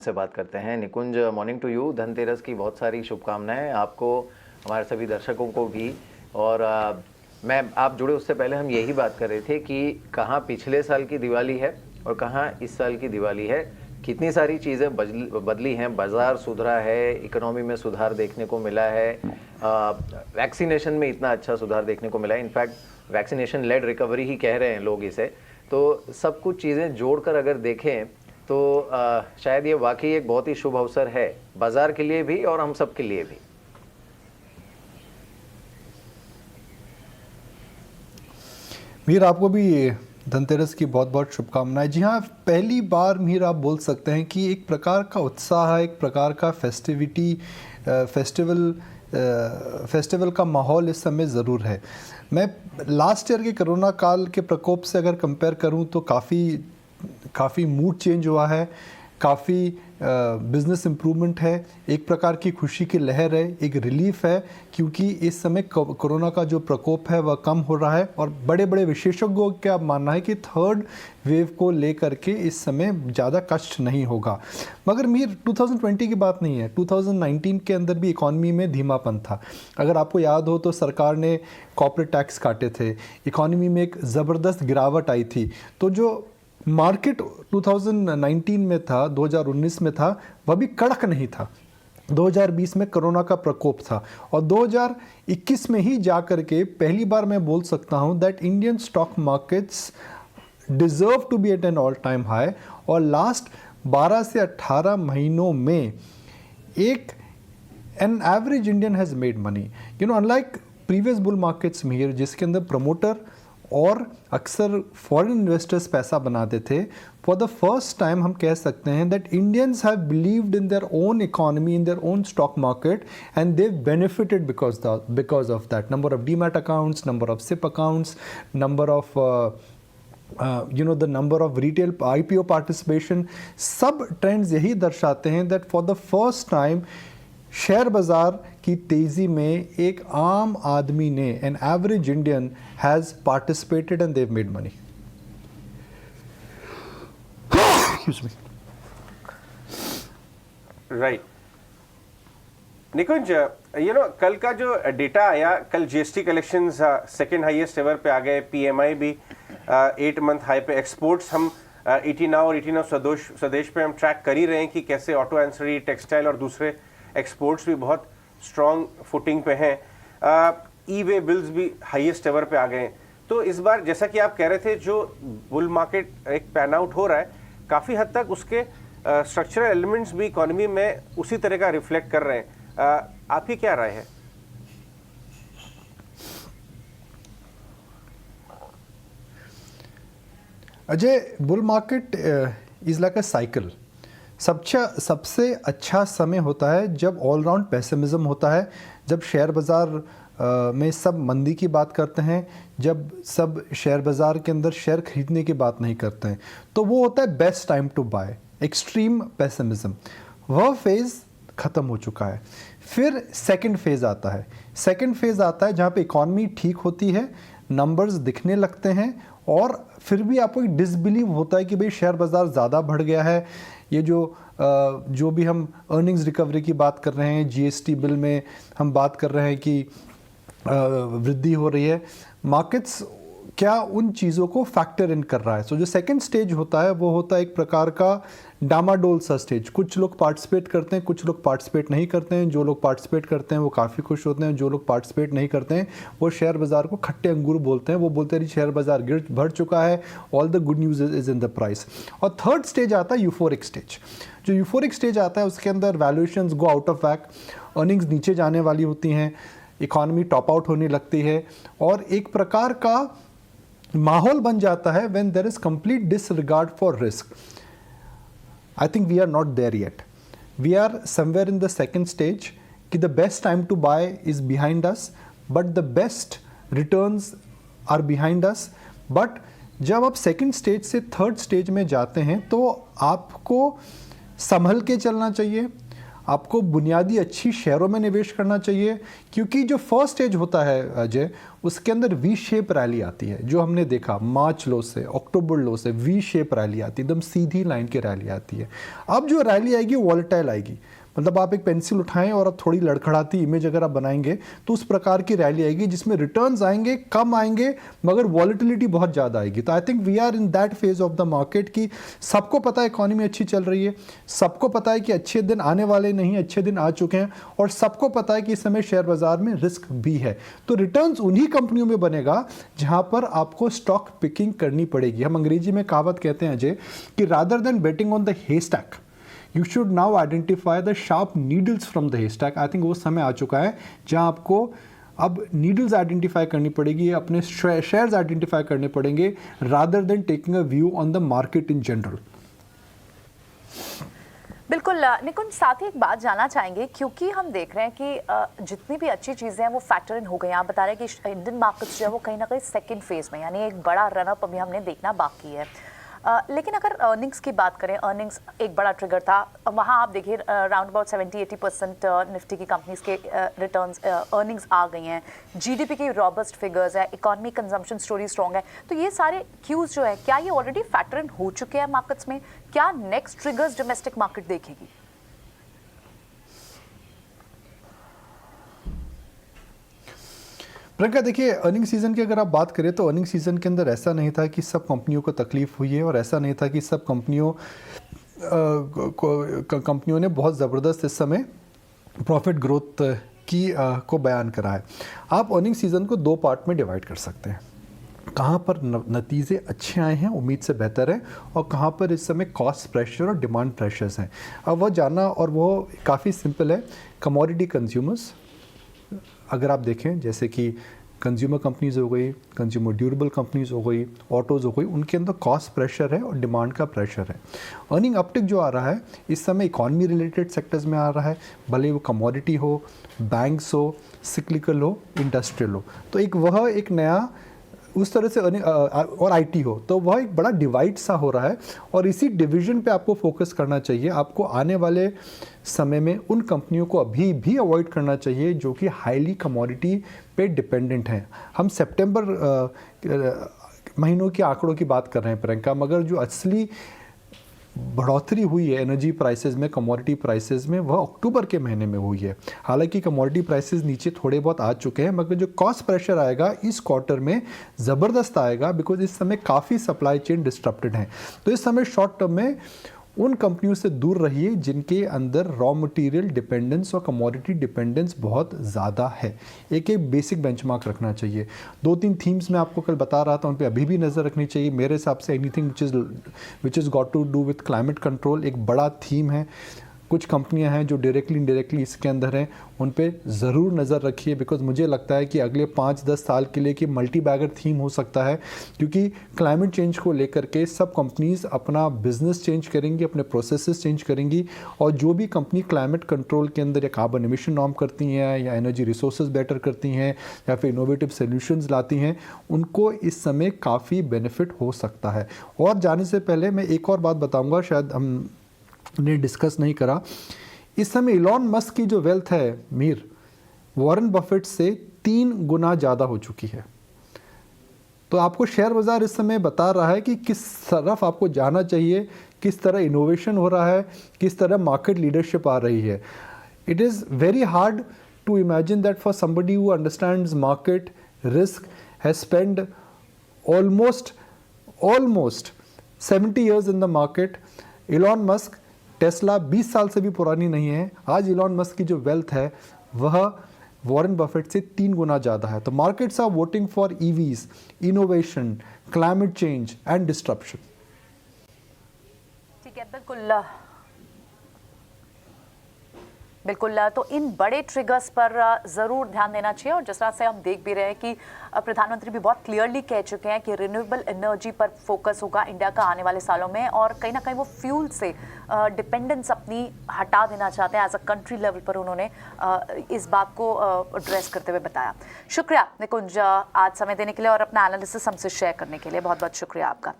से बात करते हैं। निकुंज, मॉर्निंग टू यू। धनतेरस की बहुत सारी शुभकामनाएं आपको, हमारे सभी दर्शकों को भी। और मैं आप जुड़े उससे पहले हम यही बात कर रहे थे कि कहाँ पिछले साल की दिवाली है और कहाँ इस साल की दिवाली है। कितनी सारी चीज़ें बदली हैं, बाज़ार सुधरा है, इकोनॉमी में सुधार देखने को मिला है, वैक्सीनेशन में इतना अच्छा सुधार देखने को मिला है। इनफैक्ट वैक्सीनेशन लेड रिकवरी ही कह रहे हैं लोग इसे। तो सब कुछ चीज़ें जोड़कर अगर देखें तो शायद ये वाकई एक बहुत ही शुभ अवसर है, बाजार के लिए भी और हम सब के लिए भी। मीर, आपको भी धनतेरस की बहुत बहुत शुभकामनाएं। जी हाँ, पहली बार मीर आप बोल सकते हैं कि एक प्रकार का उत्साह, एक प्रकार का फेस्टिवल का माहौल इस समय ज़रूर है। मैं लास्ट ईयर के कोरोना काल के प्रकोप से अगर कंपेयर करूं तो काफ़ी मूड चेंज हुआ है, काफ़ी बिजनेस इम्प्रूवमेंट है, एक प्रकार की खुशी की लहर है, एक रिलीफ है, क्योंकि इस समय कोरोना का जो प्रकोप है वह कम हो रहा है। और बड़े बड़े विशेषज्ञों का मानना है कि थर्ड वेव को लेकर के इस समय ज़्यादा कष्ट नहीं होगा। मगर मीर 2020 की बात नहीं है, 2019 के अंदर भी इकॉनमी में धीमापन था। अगर आपको याद हो तो सरकार ने कॉर्पोरेट टैक्स काटे थे, इकॉनमी में एक ज़बरदस्त गिरावट आई थी। तो जो मार्केट 2019 में था, 2019 में था, वह भी कड़क नहीं था। 2020 में कोरोना का प्रकोप था और 2021 में ही जाकर के पहली बार मैं बोल सकता हूं that Indian stock markets deserve to be at an all time high. और लास्ट 12 से 18 महीनों में एक an average Indian has made money, unlike previous bull markets में जिसके अंदर प्रमोटर और अक्सर फॉरेन इन्वेस्टर्स पैसा बनाते थे। फॉर द फर्स्ट टाइम हम कह सकते हैं that Indians have believed in their own economy, in their own stock market, and they benefited because of that. Number of demat accounts, number of SIP accounts, number of the number of retail IPO participation, सब trends यही दर्शाते हैं that for the first time share बाजार की तेजी में एक आम आदमी ने, an average Indian has participated and they made money. Right Nikunj, कल का जो डेटा आया, कल GST collections second highest ever पे आ गए, पीएमआई भी 8 मंथ हाई पे, एक्सपोर्ट्स हम 89 और 89 स्वदेश पे हम ट्रैक कर ही रहे हैं कि कैसे ऑटो एंसरी, टेक्सटाइल और दूसरे एक्सपोर्ट्स भी बहुत स्ट्रॉन्ग फुटिंग पे हैं। ई वे बिल्स भी हाईएस्ट एवर पे आ गए हैं। तो इस बार जैसा कि आप कह रहे थे, जो बुल मार्केट एक पैन आउट हो रहा है, काफ़ी हद तक उसके स्ट्रक्चरल एलिमेंट्स भी इकोनॉमी में उसी तरह का रिफ्लेक्ट कर रहे हैं। आपकी क्या राय है? Ajay, bull market is like a cycle. सबसे अच्छा समय होता है जब ऑलराउंड पेसिमिज्म होता है, जब शेयर बाज़ार में सब मंदी की बात करते हैं, जब सब शेयर बाज़ार के अंदर शेयर खरीदने की बात नहीं करते हैं, तो वो होता है best time to buy. Extreme pessimism, वह फेज़ ख़त्म हो चुका है। फिर सेकंड फेज़ आता है। सेकंड फेज़ आता है जहाँ पे इकॉनमी ठीक होती है, नंबर्स दिखने लगते हैं, और फिर भी आपको एक डिसबिलीव होता है कि भाई शेयर बाज़ार ज़्यादा बढ़ गया है। ये जो भी हम अर्निंग्स रिकवरी की बात कर रहे हैं, जीएसटी बिल में हम बात कर रहे हैं कि वृद्धि हो रही है, मार्केट्स क्या उन चीज़ों को फैक्टर इन कर रहा है। सो जो सेकंड स्टेज होता है वो होता है एक प्रकार का डामाडोल सा स्टेज। कुछ लोग पार्टिसिपेट करते हैं, कुछ लोग पार्टिसिपेट नहीं करते हैं। जो लोग पार्टिसिपेट करते हैं वो काफ़ी खुश होते हैं, जो लोग पार्टिसिपेट नहीं करते हैं वो शेयर बाज़ार को खट्टे अंगूर बोलते हैं। वो बोलते हैं शेयर बाज़ार बढ़ चुका है, all the good news is in the price. और थर्ड स्टेज आता है यूफोरिक स्टेज। जो यूफोरिक स्टेज आता है उसके अंदर valuations go out of whack, earnings नीचे जाने वाली होती हैं, इकॉनमी टॉप आउट होने लगती है, और एक प्रकार का माहौल बन जाता है when there is complete disregard for risk. I think we are not there yet, we are somewhere in the second stage कि the best time to buy is behind us, but the best returns are behind us. But जब आप second stage से third stage में जाते हैं तो आपको संभल के चलना चाहिए, आपको बुनियादी अच्छी शेयरों में निवेश करना चाहिए, क्योंकि जो फर्स्ट स्टेज होता है अजय, उसके अंदर वी शेप रैली आती है। जो हमने देखा मार्च लो से अक्टूबर लो से वी शेप रैली आती है, एकदम सीधी लाइन की रैली आती है। अब जो रैली आएगी वॉलेटाइल आएगी, मतलब आप एक पेंसिल उठाएं और आप थोड़ी लड़खड़ाती इमेज अगर आप बनाएंगे तो उस प्रकार की रैली आएगी जिसमें रिटर्न्स आएंगे, कम आएंगे, मगर वॉलेटिलिटी बहुत ज़्यादा आएगी। तो I think we are in that phase of the market कि सबको पता है इकॉनमी अच्छी चल रही है, सबको पता है कि अच्छे दिन आने वाले नहीं, अच्छे दिन आ चुके हैं, और सबको पता है कि इस समय शेयर बाजार में रिस्क भी है। तो रिटर्न्स उन्हीं कंपनियों में बनेगा जहां पर आपको स्टॉक पिकिंग करनी पड़ेगी। हम अंग्रेजी में कहावत कहते हैं अजय कि rather than betting on the haystack, You should now identify the sharp needles from the haystack। I think वो समय आ चुका है जहां आपको अब नीडल्स आइडेंटिफाई करनी पड़ेगी, अपने शेयर्स आइडेंटिफाई करने पड़ेंगे, rather than taking a view on the market in general. बिल्कुल निकुंज, साथ ही एक बात जानना चाहेंगे, क्योंकि हम देख रहे हैं कि जितनी भी अच्छी चीज़ें हैं वो फैक्टर इन हो गई हैं। आप बता रहे हैं कि इंडियन मार्केट्स जो है वो कहीं ना कहीं सेकंड फेज में, यानी एक बड़ा रनअप अभी हमने देखना बाकी है। लेकिन अगर अर्निंग्स की बात करें, अर्निंग्स एक बड़ा ट्रिगर था। वहाँ आप देखिए राउंड अबाउट 70-80% निफ्टी की कंपनीज के रिटर्न्स अर्निंग्स आ गई हैं। जीडीपी की रॉबस्ट फिगर्स है, इकॉनमी कंजम्पशन स्टोरी स्ट्रॉन्ग है। तो ये सारे क्यूज जो है, क्या ये ऑलरेडी फैक्टर इन हो चुके हैं मार्केट्स में? क्या नेक्स्ट ट्रिगर्स डोमेस्टिक मार्केट देखेगी? प्रियंका, देखिए अर्निंग सीजन की अगर आप बात करें तो अर्निंग सीजन के अंदर ऐसा नहीं था कि सब कंपनियों को तकलीफ हुई है, और ऐसा नहीं था कि सब कंपनियों ने बहुत ज़बरदस्त इस समय प्रॉफिट ग्रोथ की को बयान करा है। आप अर्निंग सीजन को दो पार्ट में डिवाइड कर सकते हैं, कहाँ पर नतीजे अच्छे आए हैं, उम्मीद से बेहतर है, और कहाँ पर इस समय कॉस्ट प्रेशर और डिमांड प्रेशर्स हैं। अब वह जानना, और वो काफ़ी सिंपल है। कमोडिटी कंज्यूमर्स अगर आप देखें, जैसे कि कंज्यूमर कंपनीज हो गई, कंज्यूमर ड्यूरेबल कंपनीज हो गई, ऑटोज़ हो गई, उनके अंदर कॉस्ट प्रेशर है और डिमांड का प्रेशर है। अर्निंग अपटिक जो आ रहा है इस समय इकॉनमी रिलेटेड सेक्टर्स में आ रहा है, भले वो कमोडिटी हो, बैंक्स हो, सिक्लिकल हो, इंडस्ट्रियल हो। तो एक नया उस तरह से अर्निंग और आईटी हो, तो वह एक बड़ा डिवाइड सा हो रहा है, और इसी डिवीजन पे आपको फोकस करना चाहिए। आपको आने वाले समय में उन कंपनियों को अभी भी अवॉइड करना चाहिए जो कि हाईली कमोडिटी पे डिपेंडेंट हैं। हम सितंबर महीनों के आंकड़ों की बात कर रहे हैं प्रियंका, मगर जो असली बढ़ोतरी हुई है एनर्जी प्राइसेस में, कमोडिटी प्राइसेस में, वह अक्टूबर के महीने में हुई है। हालांकि कमोडिटी प्राइसेस नीचे थोड़े बहुत आ चुके हैं, मगर जो कॉस्ट प्रेशर आएगा इस क्वार्टर में ज़बरदस्त आएगा, बिकॉज इस समय काफ़ी सप्लाई चेन डिस्टर्प्टेड है। तो इस समय शॉर्ट टर्म में उन कंपनियों से दूर रहिए जिनके अंदर रॉ मटेरियल डिपेंडेंस और कमोडिटी डिपेंडेंस बहुत ज़्यादा है। एक बेसिक बेंचमार्क रखना चाहिए। 2-3 थीम्स मैं आपको कल बता रहा था, उन पे अभी भी नज़र रखनी चाहिए। मेरे हिसाब से anything which is got to do with climate control एक बड़ा थीम है। कुछ कंपनियां हैं जो डायरेक्टली इनडायरेक्टली इसके अंदर हैं, उन पे ज़रूर नज़र रखिए, बिकॉज मुझे लगता है कि अगले 5-10 साल के लिए कि मल्टी बैगर थीम हो सकता है, क्योंकि क्लाइमेट चेंज को लेकर के सब कंपनीज अपना बिजनेस चेंज करेंगी, अपने प्रोसेसेस चेंज करेंगी, और जो भी कंपनी क्लाइमेट कंट्रोल के अंदर या कार्बन एमिशन नॉर्म करती हैं, या एनर्जी रिसोर्सेज बेटर करती हैं, या फिर इनोवेटिव सोल्यूशंस लाती हैं, उनको इस समय काफ़ी बेनिफिट हो सकता है। और जाने से पहले मैं एक और बात बताऊँगा, शायद हम ने डिस्कस नहीं करा। इस समय इलॉन मस्क की जो वेल्थ है मीर, वॉरेन बफेट से 3 गुना ज़्यादा हो चुकी है। तो आपको शेयर बाज़ार इस समय बता रहा है कि किस तरफ आपको जाना चाहिए, किस तरह इनोवेशन हो रहा है, किस तरह मार्केट लीडरशिप आ रही है। It is very hard to imagine that for somebody who understands market risk has spend almost 70 years in the market. Elon Musk, Tesla 20 साल से भी पुरानी नहीं है। आज इलॉन मस्क की जो वेल्थ है वह वॉरेन बफेट से 3 गुना ज़्यादा है। तो markets are voting for EVs, innovation, climate change and disruption. ठीक है, बिल्कुल। तो इन बड़े ट्रिगर्स पर ज़रूर ध्यान देना चाहिए, और जिस तरह से हम देख भी रहे हैं कि प्रधानमंत्री भी बहुत क्लियरली कह चुके हैं कि रिन्यूएबल एनर्जी पर फोकस होगा इंडिया का आने वाले सालों में, और कहीं ना कहीं वो फ्यूल से डिपेंडेंस अपनी हटा देना चाहते हैं। एज अ कंट्री लेवल पर उन्होंने इस बात को एड्रेस करते हुए बताया। शुक्रिया निकुंज आज समय देने के लिए और अपना एनालिसिस हमसे शेयर करने के लिए, बहुत बहुत शुक्रिया आपका।